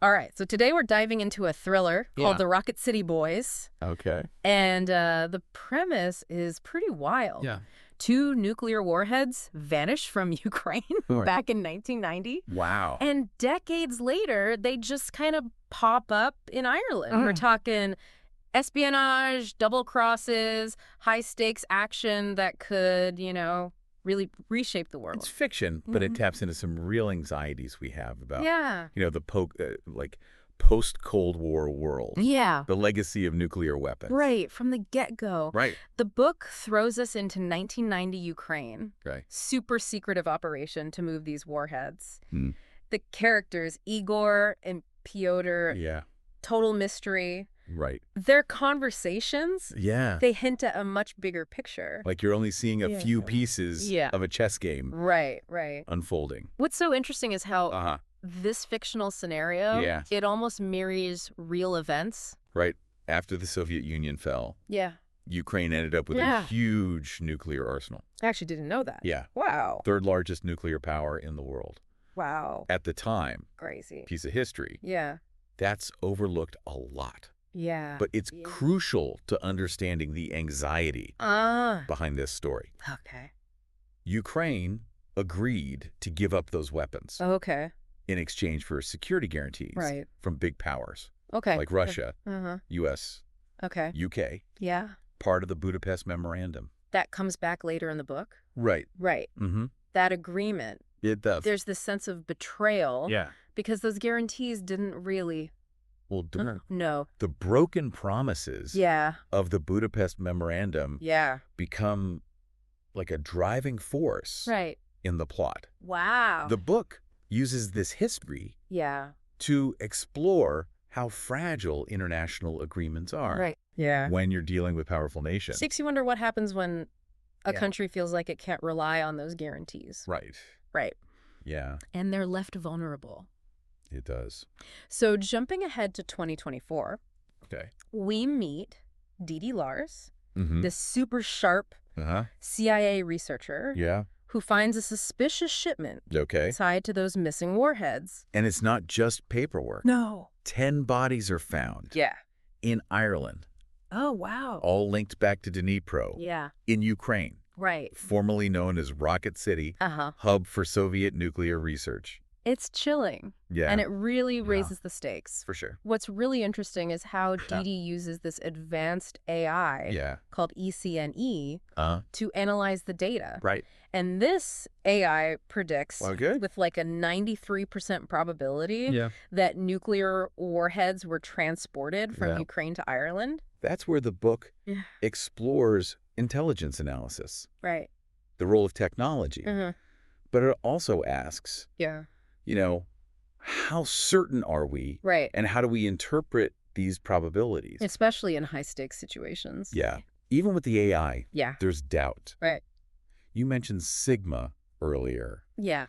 All right, so today we're diving into a thriller called The Rocket City Boys. Okay. And the premise is pretty wild. Yeah. 2 nuclear warheads vanish from Ukraine Right. back in 1990. Wow. And decades later, they just kind of pop up in Ireland. We're talking espionage, double crosses, high-stakes action that could, really reshape the world. It's fiction, but it taps into some real anxieties we have about, Yeah. the post-Cold War world. Yeah. The legacy of nuclear weapons. Right, from the get-go. Right. The book throws us into 1990 Ukraine. Right. Super secretive operation to move these warheads. Hmm. The characters, Igor and Pyotr, Yeah. total mystery. Right. Their conversations, Yeah. they hint at a much bigger picture. Like you're only seeing a few pieces of a chess game Right, right. unfolding. What's so interesting is how Uh-huh. this fictional scenario, Yeah. it almost mirrors real events. Right. After the Soviet Union fell, Yeah. Ukraine ended up with a huge nuclear arsenal. I actually didn't know that. Yeah. Wow. Third largest nuclear power in the world. Wow. At the time, Crazy. piece of history, Yeah. that's overlooked a lot. Yeah. But it's crucial to understanding the anxiety behind this story. Okay. Ukraine agreed to give up those weapons Okay. in exchange for security guarantees from big powers Okay. like Russia, Uh-huh. U.S., Okay. UK, Yeah. part of the Budapest Memorandum. That comes back later in the book? Right. Right. Mm-hmm. That agreement. It does. There's this sense of betrayal. Yeah. Because those guarantees didn't really... Well, No. the broken promises Yeah. of the Budapest Memorandum Yeah. become like a driving force Right. in the plot. Wow. The book uses this history Yeah. to explore how fragile international agreements are Right. Yeah. when you're dealing with powerful nations. Makes you wonder what happens when a country feels like it can't rely on those guarantees. Right. Right. Yeah, And they're left vulnerable. it does. So jumping ahead to 2024, Okay. we meet Didi Lars, Mm-hmm. this super sharp Uh-huh. CIA researcher Yeah. who finds a suspicious shipment Okay. tied to those missing warheads. And it's not just paperwork. No. 10 bodies are found Yeah. in Ireland, Oh, wow. all linked back to Dnipro Yeah. in Ukraine, Right. formerly known as Rocket City, Uh-huh. hub for Soviet nuclear research. It's chilling. Yeah. And it really raises the stakes. For sure. What's really interesting is how Didi uses this advanced AI Yeah. called ECNE Uh-huh. to analyze the data. Right. And this AI predicts Well, good. with like a 93% probability that nuclear warheads were transported from Ukraine to Ireland. That's where the book Yeah. explores intelligence analysis, Right. the role of technology. Mm-hmm. But it also asks, Yeah. how certain are we? Right. And how do we interpret these probabilities? Especially in high-stakes situations. Yeah. Even with the AI, Yeah. there's doubt. Right. You mentioned sigma earlier. Yeah.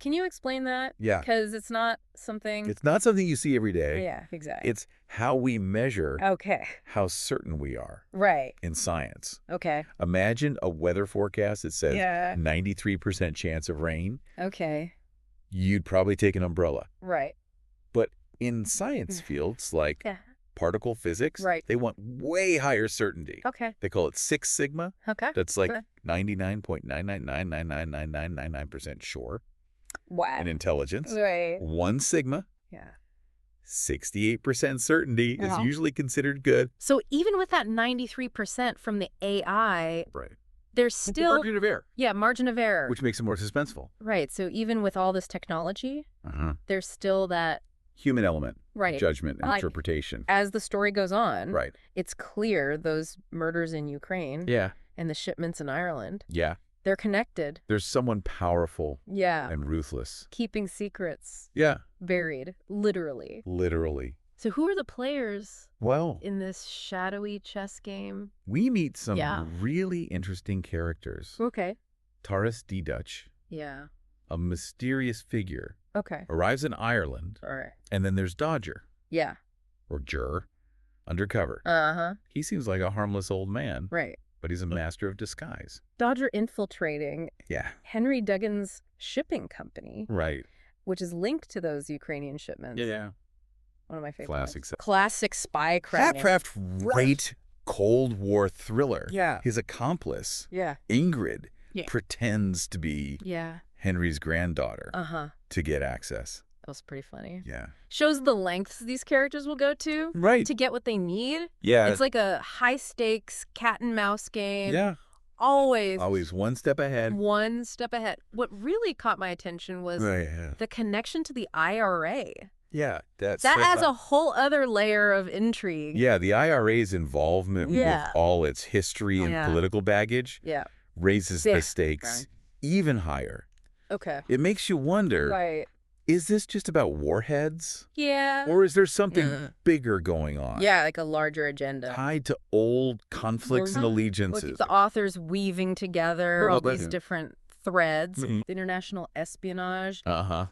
Can you explain that? Yeah. Because it's not something... It's not something you see every day. Yeah, exactly. It's how we measure Okay. how certain we are Right. in science. Okay. Imagine a weather forecast that says Yeah. 93% chance of rain. Okay. You'd probably take an umbrella. Right. But in science fields like Yeah. particle physics, Right. they want way higher certainty. Okay. They call it 6 sigma. Okay. That's like Okay. 99.9999999% sure Wow. in intelligence. Right. 1 sigma, Yeah. 68% certainty is Uh-huh. usually considered good. So even with that 93% from the AI, Right. there's It's the still... margin of error, margin of error. which makes it more suspenseful. Right. So even with all this technology, Uh-huh. there's still that... Human element, Right. judgment, and Like- interpretation. As the story goes on, Right. it's clear those murders in Ukraine Yeah. and the shipments in Ireland, Yeah. they're connected. There's someone powerful Yeah. and ruthless. Keeping secrets Yeah. buried, literally. Literally. So who are the players Well, in this shadowy chess game? we meet some Yeah. really interesting characters. Okay. Taras D. Dutch, Yeah. a mysterious figure, Okay. arrives in Ireland, All right. and then there's Dodger, Yeah. or Jur, undercover. Uh-huh. He seems like a harmless old man, Right. but he's a master of disguise. Dodger infiltrating Yeah. Henry Duggan's shipping company, Right. which is linked to those Ukrainian shipments. Yeah. One of my favorite Classic. ones. Classic spy crime. Half-Craft, right Cold War thriller. Yeah. His accomplice, Yeah. Ingrid, Yeah. pretends to be Henry's granddaughter to get access. That was pretty funny. Yeah. Shows the lengths these characters will go to to get what they need. Yeah. It's like a high-stakes cat and mouse game. Yeah. Always one step ahead. One step ahead. What really caught my attention was the connection to the IRA. Yeah. That adds a whole other layer of intrigue. Yeah, the IRA's involvement with all its history and political baggage raises the stakes even higher. Okay. It makes you wonder, is this just about warheads? Yeah. Or is there something bigger going on? Yeah, like a larger agenda. Tied to old conflicts and allegiances. Look, the authors weaving together all these different threads. International espionage,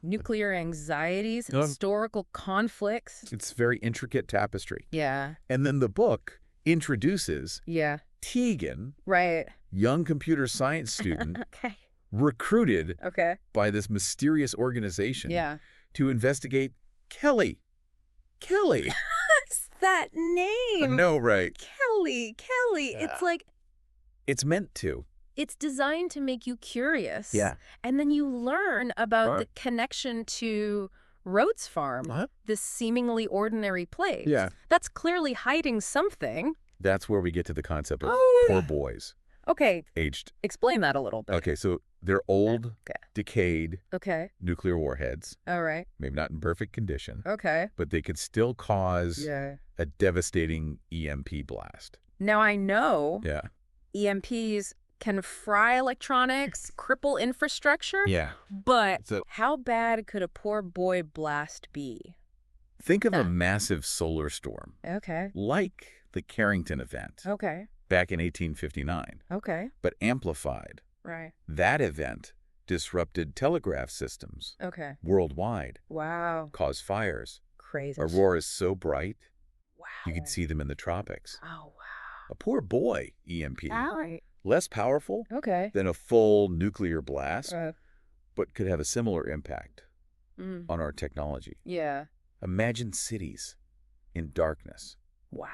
nuclear anxieties, historical conflicts. It's very intricate tapestry. Yeah. And then the book introduces Tegan, young computer science student, recruited by this mysterious organization to investigate Kelly. Kelly. What's that name? I know, right? Kelly. Yeah. It's like... It's meant to. It's designed to make you curious. Yeah. And then you learn about the connection to Rhodes Farm, this seemingly ordinary place. Yeah. That's clearly hiding something. That's where we get to the concept of poor boys. Okay. Aged. Explain that a little bit. Okay, so they're old, decayed nuclear warheads. All right. Maybe not in perfect condition. Okay. But they could still cause a devastating EMP blast. Now I know Yeah. EMPs can fry electronics, cripple infrastructure. Yeah. But how bad could a poor boy blast be? Think of a massive solar storm. Okay. Like the Carrington event. Okay. Back in 1859. Okay. But amplified. Right. That event disrupted telegraph systems. Okay. Worldwide. Wow. Caused fires. Crazy. Auroras so bright, wow. You could see them in the tropics. Oh, wow. A poor boy EMP. All right. Less powerful than a full nuclear blast, but could have a similar impact on our technology. Yeah. Imagine cities in darkness. Wow.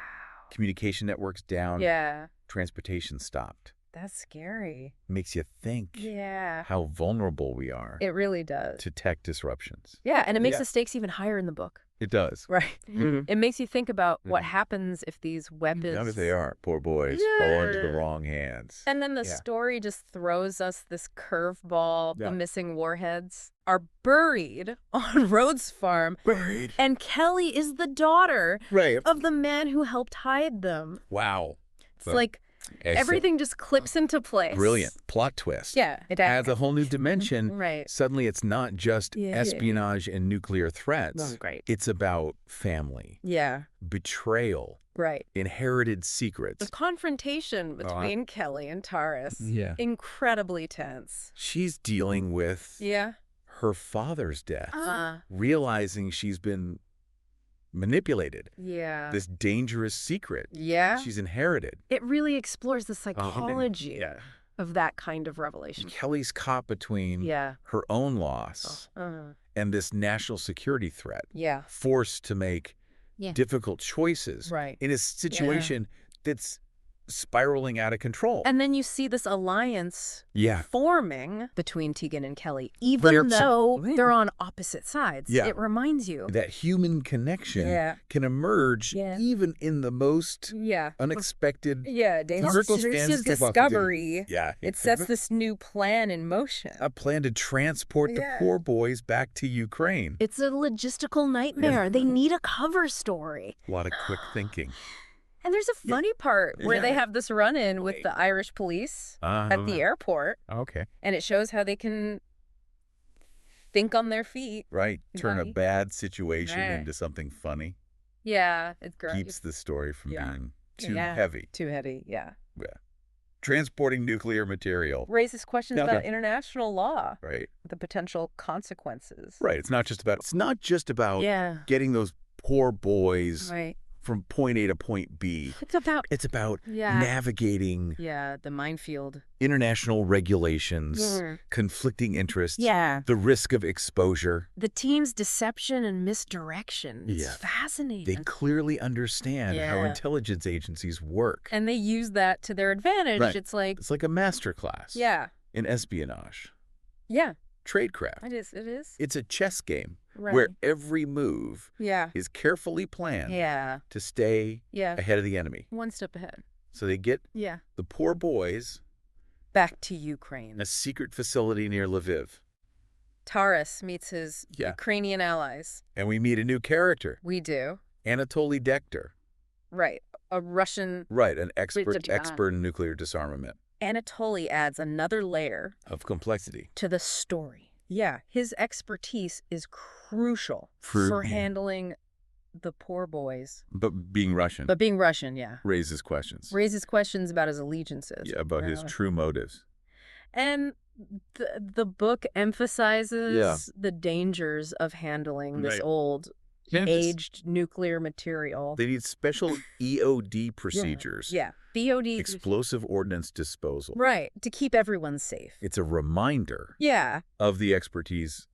Communication networks down. Yeah. Transportation stopped. That's scary. Makes you think Yeah. how vulnerable we are. It really does. To tech disruptions. Yeah, and it makes the stakes even higher in the book. It does. Right. It makes you think about what happens if these weapons... Young as they are, poor boys, fall into the wrong hands. And then the story just throws us this curveball. The missing warheads are buried on Rhodes Farm. Buried. And Kelly is the daughter of the man who helped hide them. Wow. It's like... Everything just clips into place. Brilliant. Plot twist. Yeah. It adds a whole new dimension. Right. Suddenly it's not just espionage and nuclear threats. Great. It's about family. Yeah. Betrayal. Right. Inherited secrets. The confrontation between Kelly and Taurus. Yeah. Incredibly tense. She's dealing with her father's death. Realizing she's been manipulated. Yeah. This dangerous secret. Yeah. She's inherited. It really explores the psychology of that kind of revelation. Kelly's caught between her own loss and this national security threat. Yeah. Forced to make difficult choices in a situation that's spiraling out of control. And then you see this alliance forming between Tegan and Kelly, even though they're on opposite sides. Yeah. It reminds you that human connection can emerge even in the most unexpected circumstances. Discovery. Yeah. It sets this new plan in motion. A plan to transport the poor boys back to Ukraine. It's a logistical nightmare. They need a cover story. A lot of quick thinking. And there's a funny part where they have this run-in with the Irish police at the airport. Okay. And it shows how they can think on their feet. Right. Turn a bad situation into something funny. Yeah, it's great. Keeps the story from being too heavy. Too heavy, yeah. Transporting nuclear material. Raises questions about international law. Right. The potential consequences. Right. It's not just about getting those poor boys from point A to point B. It's about navigating the minefield. International regulations, conflicting interests, the risk of exposure. The team's deception and misdirection. It's fascinating. They clearly understand how intelligence agencies work. And they use that to their advantage. Right. It's like a masterclass in espionage. Yeah. Tradecraft. It is. It's a chess game where every move is carefully planned to stay ahead of the enemy. One step ahead. So they get the poor boys back to Ukraine. A secret facility near Lviv. Taras meets his Ukrainian allies. And we meet a new character. We do. Anatoly Dekter. Right. A Russian... Right, an expert in nuclear disarmament. Anatoly adds another layer of complexity to the story. Yeah, his expertise is crucial for handling the poor boys. But being Russian. Raises questions. About his allegiances. Yeah, about his true motives. And the book emphasizes the dangers of handling this old... aged nuclear material. They need special EOD procedures. EOD. Explosive ordnance disposal. Right, to keep everyone safe. It's a reminder of the expertise.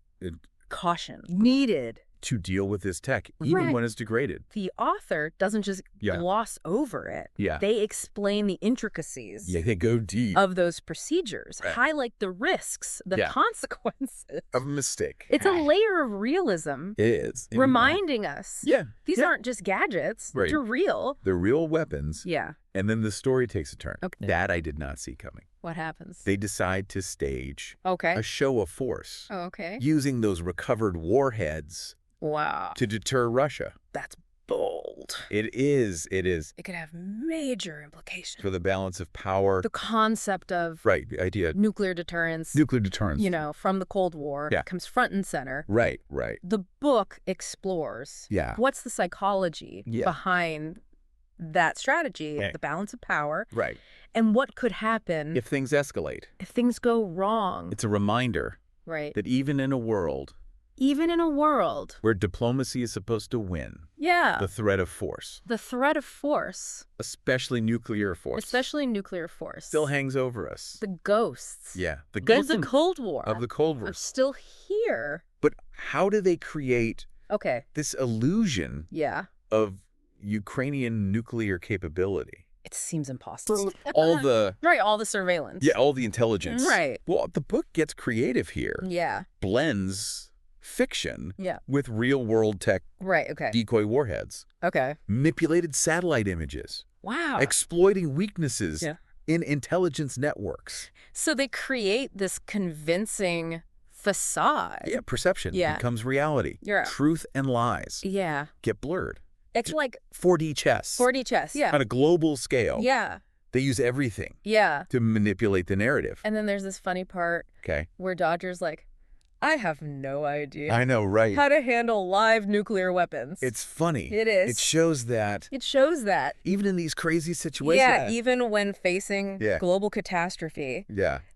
Caution. Needed. To deal with this tech, even when it's degraded. The author doesn't just gloss over it. They explain the intricacies. They go deep. Of those procedures. Highlight the risks, the consequences. Of a mistake. It's a layer of realism. It is. Reminding us. These aren't just gadgets. Right. They're real. They're real weapons. Yeah. And then the story takes a turn. Okay. That I did not see coming. What happens? They decide to stage a show of force. Oh, okay. Using those recovered warheads. Wow. To deter Russia. That's bold. It is. It could have major implications. For the balance of power. The concept of the idea. Nuclear deterrence. From the Cold War. Comes front and center. Right. The book explores what's the psychology behind that strategy, the balance of power. Right. And what could happen if things escalate. If things go wrong. It's a reminder that even in a world where diplomacy is supposed to win. The threat of force. Especially nuclear force. Still hangs over us. The ghosts. The ghosts of the Cold War. Are still here. But how do they create this illusion of Ukrainian nuclear capability? It seems impossible. All the surveillance. All the intelligence. Right. Well, the book gets creative here. Blends fiction with real-world tech. Right, okay. Decoy warheads. Okay. Manipulated satellite images. Wow. Exploiting weaknesses in intelligence networks. So they create this convincing facade. Perception becomes reality. Truth and lies get blurred. It's like 4D chess. On a global scale. They use everything to manipulate the narrative. And then there's this funny part where Dodger's like, I have no idea. I know, right? How to handle live nuclear weapons. It's funny. It is. It shows that. Even in these crazy situations. Even when facing global catastrophe.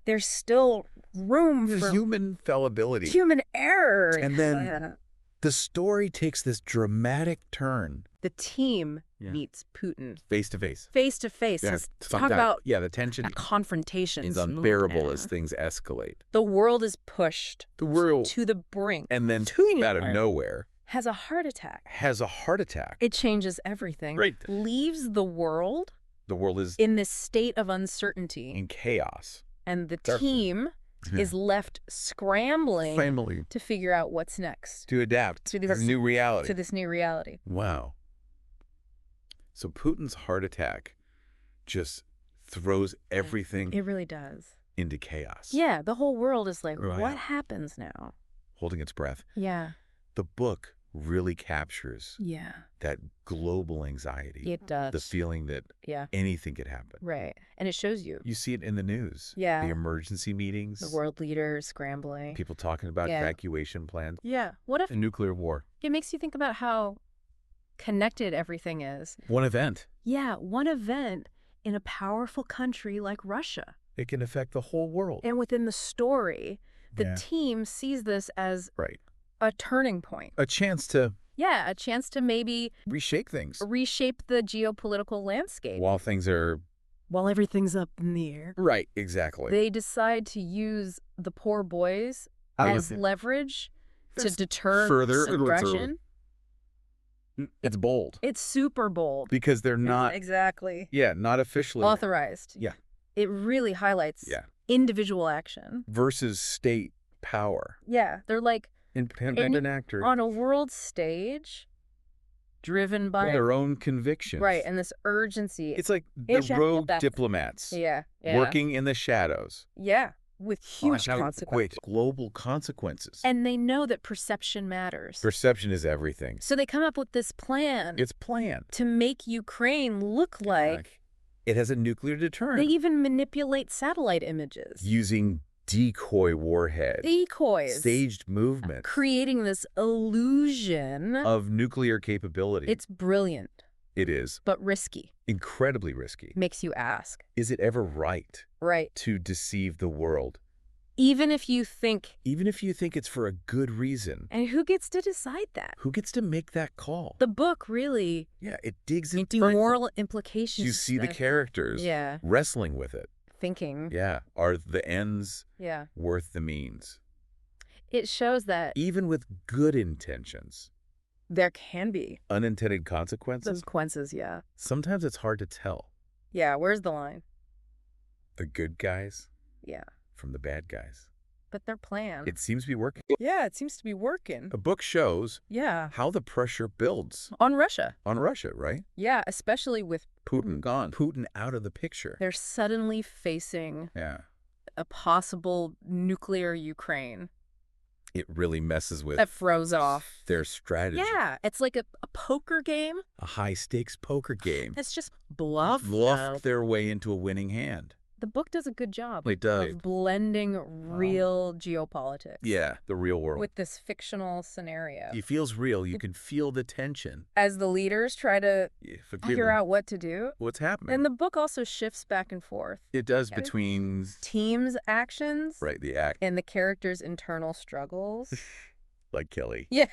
There's still room for human fallibility. Human error. And then the story takes this dramatic turn. The team meets Putin. Face to face. Let's talk about the tension. That confrontation is unbearable as things escalate. The world is pushed to the brink. And then out of nowhere. Has a heart attack. It changes everything. Right. Leaves the world. The world is in this state of uncertainty. In chaos. And the team is left scrambling to figure out what's next. To adapt to this new reality. Wow. So Putin's heart attack just throws everything. It really does. Into chaos. Yeah, the whole world is like, what happens now? Holding its breath. Yeah. The book really captures that global anxiety. It does. The feeling that anything could happen. Right. And it shows you. You see it in the news. Yeah. The emergency meetings. The world leaders scrambling. People talking about evacuation plans. Yeah. What if... A nuclear war. It makes you think about how connected everything is. One event. Yeah. One event in a powerful country like Russia. It can affect the whole world. And within the story, the team sees this as... a turning point. A chance to Yeah, a chance to maybe reshape things. Reshape the geopolitical landscape. While everything's up in the air. Right, exactly. They decide to use the poor boys as leverage to deter further aggression. It's bold. It's super bold. Because they're not... Exactly. Yeah, not officially... authorized. Yeah. It really highlights individual action. Versus state power. Yeah, they're like... Independent actors. On a world stage, driven by... their own convictions. Right, and this urgency. It's like the rogue diplomats. Yeah. Working in the shadows. Yeah, with huge consequences. Wait, global consequences. And they know that perception matters. Perception is everything. So they come up with this plan. It's planned. To make Ukraine look like... It has a nuclear deterrent. They even manipulate satellite images. Using decoy warheads. Decoys. Staged movements. Creating this illusion... of nuclear capability. It's brilliant. It is. But risky. Incredibly risky. Makes you ask. Is it ever right? Right. To deceive the world? Even if you think it's for a good reason. And who gets to decide that? Who gets to make that call? The book really... Yeah, it digs into moral implications. You see the characters wrestling with it. Thinking. Yeah. Are the ends worth the means? It shows that... even with good intentions... there can be... unintended consequences? Consequences, yeah. Sometimes it's hard to tell. Yeah, where's the line? The good guys? Yeah. From the bad guys. But their plan... it seems to be working. Yeah, it seems to be working. A book shows how the pressure builds. On Russia. On Russia, right? Yeah, especially with... Putin gone. Putin out of the picture. They're suddenly facing a possible nuclear Ukraine. It really messes with... that froze off. Their strategy. Yeah, it's like a poker game. A high-stakes poker game. It's just bluffed their way into a winning hand. The book does a good job of blending real geopolitics. Yeah, the real world. With this fictional scenario. It feels real. You can feel the tension. As the leaders try to figure out what to do. What's happening. And the book also shifts back and forth. It does between... teams' actions. Right, the act. And the characters' internal struggles. Like Kelly. Yeah,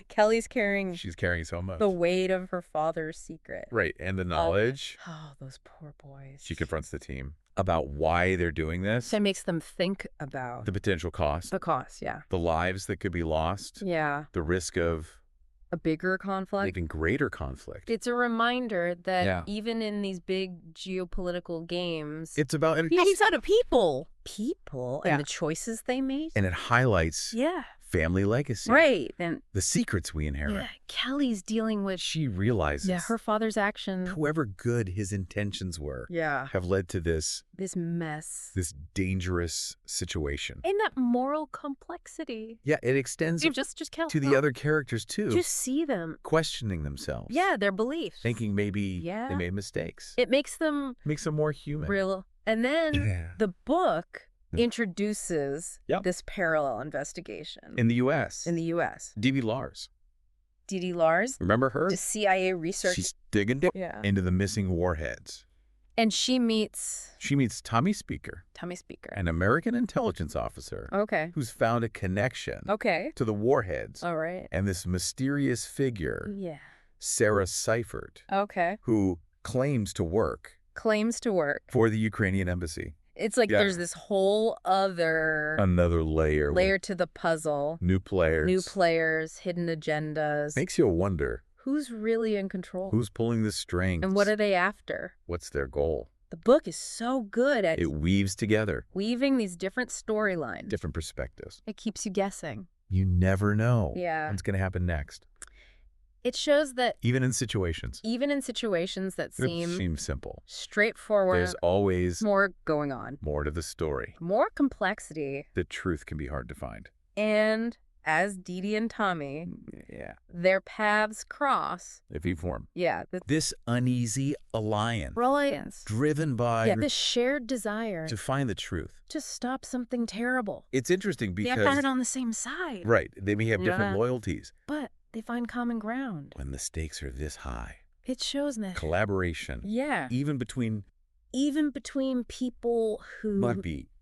Kelly's carrying... she's carrying so much. The weight of her father's secret. Right, and the knowledge. Oh, those poor boys. She confronts the team about why they're doing this. So it makes them think about... the potential cost. The cost, yeah. The lives that could be lost. Yeah. The risk of... a bigger conflict. even greater conflict. It's a reminder that even in these big geopolitical games... it's about... he's out of people. People and the choices they made. And it highlights... family legacy. Right. And the secrets we inherit. Yeah, Kelly's dealing with... she realizes... yeah, her father's actions. Whoever good his intentions were... have led to this... this mess. This dangerous situation. And that moral complexity. Yeah, it extends to the other characters, too. Just see them. Questioning themselves. Yeah, their beliefs. Thinking maybe they made mistakes. It makes them... makes them more human. real. And then the book... introduces this parallel investigation. In the U.S. In the U.S. D.B. Lars. D.D. Lars. Remember her? The CIA research. She's digging into the missing warheads. And she meets... Tommy Speaker. Tommy Speaker. An American intelligence officer. Okay. Who's found a connection. Okay. To the warheads. All right. And this mysterious figure. Yeah. Sarah Seifert. Okay. Who claims to work. For the Ukrainian embassy. It's like there's this whole other... another layer to the puzzle. New players. Hidden agendas. Makes you wonder. Who's really in control? Who's pulling the strings? And what are they after? What's their goal? The book is so good at... it weaves together. Weaving these different storylines. Different perspectives. It keeps you guessing. You never know what's going to happen next. It shows that... even in situations that seem simple. Straightforward. There's always... more going on. More to the story. More complexity. The truth can be hard to find. And as Dee and Tommy... their paths cross. If you form. Yeah. This uneasy alliance. Driven by... this shared desire. to find the truth. To stop something terrible. It's interesting because... they're kind of on the same side. Right. They may have different loyalties. But... they find common ground. When the stakes are this high. It shows that. Collaboration. Yeah. Even between people who...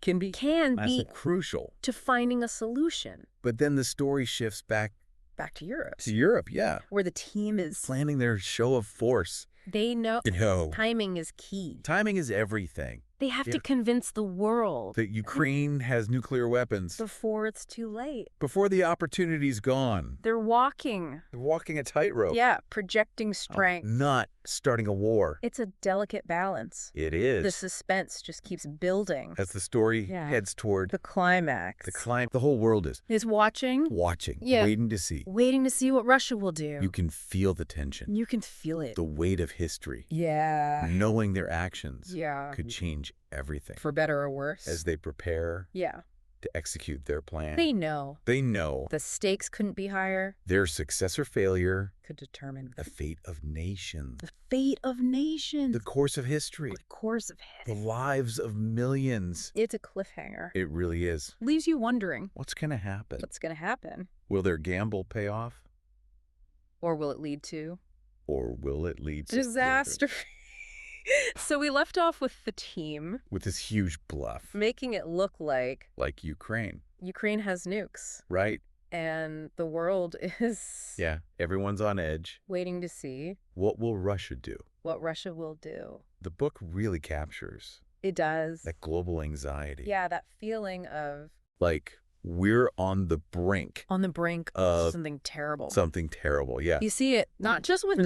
can be crucial. To finding a solution. But then the story shifts back back to Europe. To Europe, yeah. Where the team is planning their show of force. They know timing is key. Timing is everything. They have to convince the world that Ukraine has nuclear weapons. Before it's too late. Before the opportunity's gone. They're walking. They're walking a tightrope. Yeah, projecting strength. Not starting a war. It's a delicate balance. It is. The suspense just keeps building. As the story heads toward the climax. The whole world is watching. Watching. Yeah. Waiting to see. Waiting to see what Russia will do. You can feel the tension. You can feel it. The weight of history. Yeah. Knowing their actions could change everything. For better or worse. As they prepare to execute their plan. They know. They know. The stakes couldn't be higher. Their success or failure could determine the fate of nations. The fate of nations. The course of history. The course of history. The lives of millions. It's a cliffhanger. It really is. Leaves you wondering. What's going to happen? What's going to happen? Will their gamble pay off? Or will it lead to? Or will it lead to disaster? So we left off with the team. With this huge bluff. Making it look like Ukraine. Ukraine has nukes. Right. And the world is... Yeah, everyone's on edge. Waiting to see. What will Russia do? What Russia will do. The book really captures. It does. That global anxiety. Yeah, that feeling of... Like, we're on the brink. On the brink of something terrible. Something terrible, yeah. You see it not just with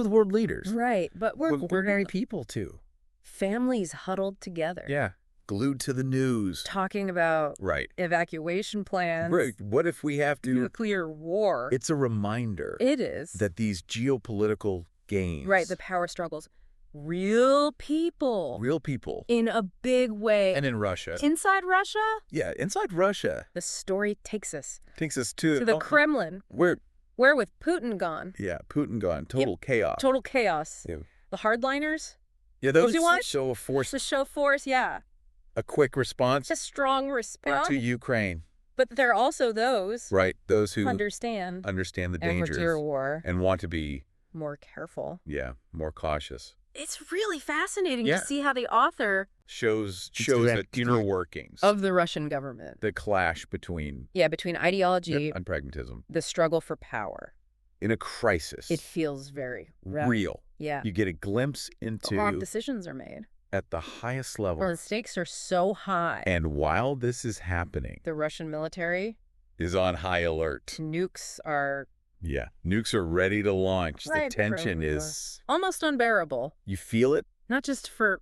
world leaders. Right, but we're ordinary people, too. Families huddled together. Yeah. Glued to the news. Talking about evacuation plans. Right. What if we have to... Nuclear war. It's a reminder. It is. That these geopolitical gains... Right, the power struggles. Real people. Real people. In a big way. And in Russia. Inside Russia? Yeah, inside Russia. The story takes us. Takes us to the Kremlin. Where with Putin gone. Yeah, Putin gone. Total chaos. Total chaos. Yeah. The hardliners? Yeah, those show of force. The show force, yeah. A quick response. A strong response. To Ukraine. But there are also those. Right, those who understand the dangers. Nuclear war. And want to be... more careful. Yeah, more cautious. It's really fascinating to see how the author shows the inner workings of the Russian government. The clash between between ideology and pragmatism. The struggle for power. In a crisis. It feels very real. Yeah. You get a glimpse into the wrong decisions are made. At the highest level. Well, the stakes are so high. And while this is happening, the Russian military is on high alert. Nukes are nukes are ready to launch. The tension is almost unbearable. You feel it? Not just for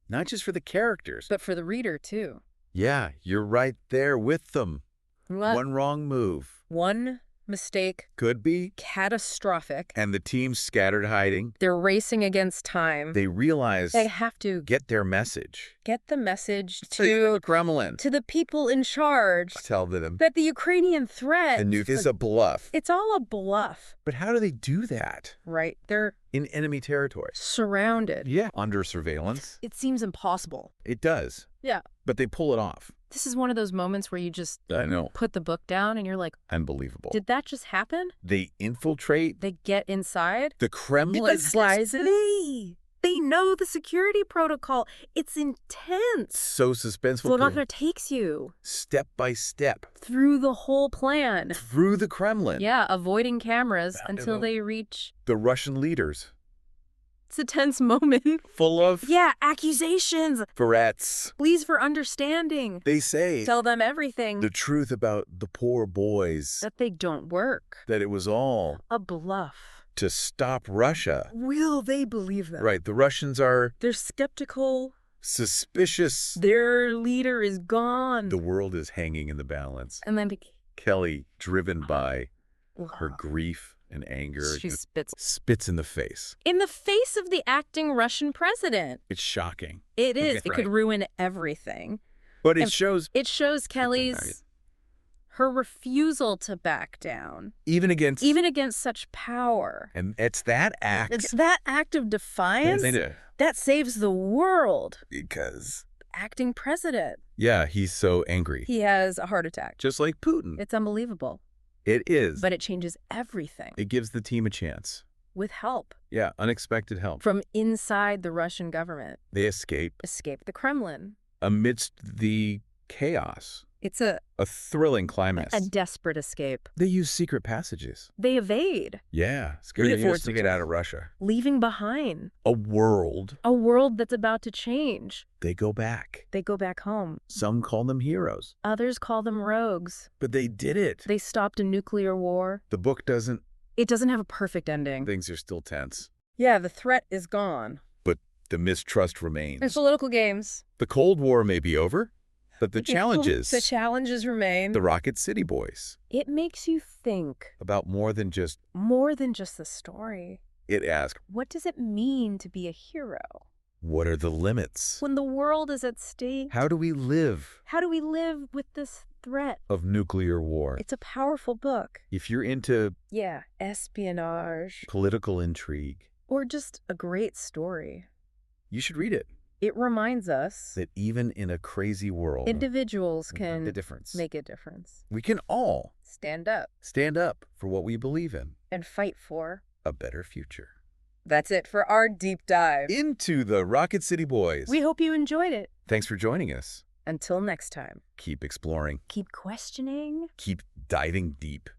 the characters, but for the reader too. Yeah, you're right there with them. What? One wrong move. One mistake could be catastrophic. And the team's scattered hiding. They're racing against time. They realize they have to get their message. Get the message to the Kremlin. To the people in charge. Tell them that the Ukrainian threat is a bluff. It's all a bluff. But how do they do that? Right. They're in enemy territory. Surrounded. Yeah. Under surveillance. It seems impossible. It does. Yeah. But they pull it off. This is one of those moments where you just put the book down and you're like, unbelievable. Did that just happen? They infiltrate. They get inside. The Kremlin. They know the security protocol. It's intense. So suspenseful. Slovakia takes you. Step by step. Through the whole plan. Through the Kremlin. Yeah, avoiding cameras until they reach... the Russian leaders. It's a tense moment. Full of... accusations. Threats. Pleas for understanding. They say... Tell them everything. The truth about the poor boys. That they don't work. That it was all... a bluff. To stop Russia. Will they believe them? Right, the Russians are... They're skeptical. Suspicious. Their leader is gone. The world is hanging in the balance. And then... Kelly, driven by her grief and anger. She spits in the face. In the face of the acting Russian president. It's shocking. It is. It could ruin everything. But it shows Kelly's her refusal to back down. Even against such power. And it's that act. It's that act of defiance that saves the world. Because acting president. Yeah, he's so angry. He has a heart attack. Just like Putin. It's unbelievable. It is. But it changes everything. It gives the team a chance. With help. Yeah, unexpected help. From inside the Russian government. They escape. Escape the Kremlin. Amidst the chaos. It's a thrilling climax. A desperate escape. They use secret passages. They evade. Yeah, scary news to get out of Russia. Leaving behind. A world. A world that's about to change. They go back. They go back home. Some call them heroes. Others call them rogues. But they did it. They stopped a nuclear war. The book doesn't. It doesn't have a perfect ending. Things are still tense. Yeah, the threat is gone. But the mistrust remains. There's political games. The Cold War may be over, but the challenges. The challenges remain. The Rocket City Boys. It makes you think. About more than just. More than just the story. It asks. What does it mean to be a hero? What are the limits? When the world is at stake. How do we live? How do we live with this threat? Of nuclear war. It's a powerful book. If you're into. Yeah, espionage. Political intrigue. Or just a great story. You should read it. It reminds us that even in a crazy world, individuals can make a difference. We can all stand up for what we believe in and fight for a better future. That's it for our deep dive into the Rocket City Boys. We hope you enjoyed it. Thanks for joining us. Until next time. Keep exploring. Keep questioning. Keep diving deep.